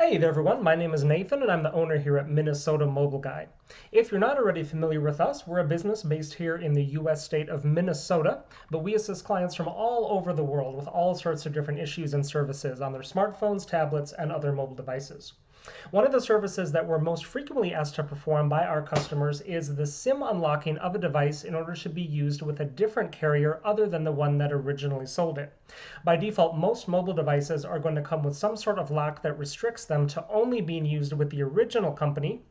Hey there everyone, my name is Nathan and I'm the owner here at Minnesota Mobile Guy. If you're not already familiar with us, we're a business based here in the US state of Minnesota, but we assist clients from all over the world with all sorts of different issues and services on their smartphones, tablets, and other mobile devices. One of the services that we're most frequently asked to perform by our customers is the SIM unlocking of a device in order to be used with a different carrier other than the one that originally sold it. By default, most mobile devices are going to come with some sort of lock that restricts them to only being used with the original company,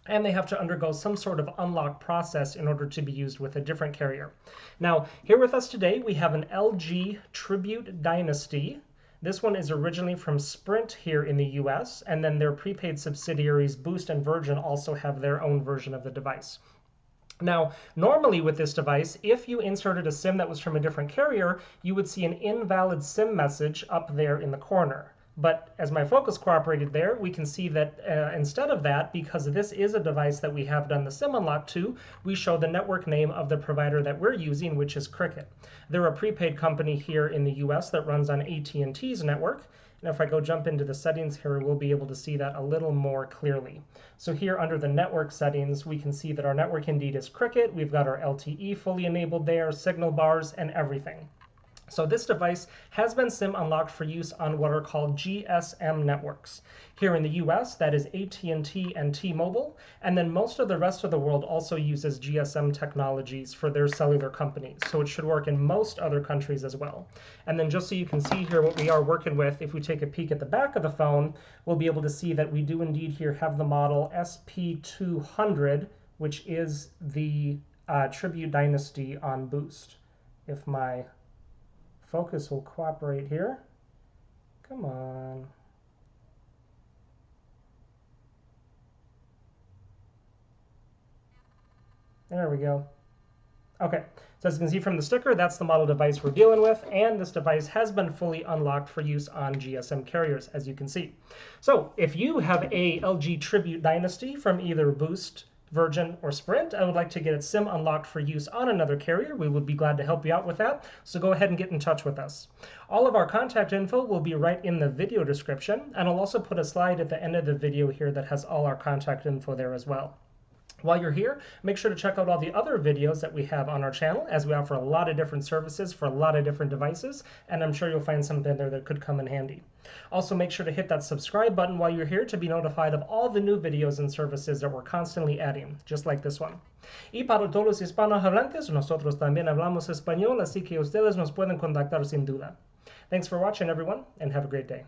and they have to undergo some sort of unlock process in order to be used with a different carrier. Now, here with us today, we have an LG Tribute Dynasty. This one is originally from Sprint here in the US, and then their prepaid subsidiaries Boost and Virgin also have their own version of the device. Now, normally with this device, if you inserted a SIM that was from a different carrier, you would see an invalid SIM message up there in the corner. But as my focus cooperated there, we can see that instead of that, because this is a device that we have done the SIM unlock to, we show the network name of the provider that we're using, which is Cricket. They're a prepaid company here in the US that runs on AT&T's network. And if I go jump into the settings here, we'll be able to see that a little more clearly. So here under the network settings, we can see that our network indeed is Cricket. We've got our LTE fully enabled there, signal bars, and everything. So this device has been SIM unlocked for use on what are called GSM networks. Here in the US, that is AT&T and T-Mobile, and then most of the rest of the world also uses GSM technologies for their cellular companies. So it should work in most other countries as well. And then just so you can see here what we are working with, if we take a peek at the back of the phone, we'll be able to see that we do indeed here have the model SP200, which is the Tribute Dynasty on Boost. If my focus will cooperate here. Come on. There we go. Okay, so as you can see from the sticker, that's the model device we're dealing with, and this device has been fully unlocked for use on GSM carriers, as you can see. So if you have a LG Tribute Dynasty from either Boost, Virgin, or Sprint, I would like to get its SIM unlocked for use on another carrier, we would be glad to help you out with that. So go ahead and get in touch with us. All of our contact info will be right in the video description, and I'll also put a slide at the end of the video here that has all our contact info there as well. While you're here, make sure to check out all the other videos that we have on our channel, as we offer a lot of different services for a lot of different devices, and I'm sure you'll find something there that could come in handy. Also, make sure to hit that subscribe button while you're here to be notified of all the new videos and services that we're constantly adding, just like this one. Y para todos los hispanohablantes, nosotros también hablamos español, así que ustedes nos pueden contactar sin duda. Thanks for watching, everyone, and have a great day.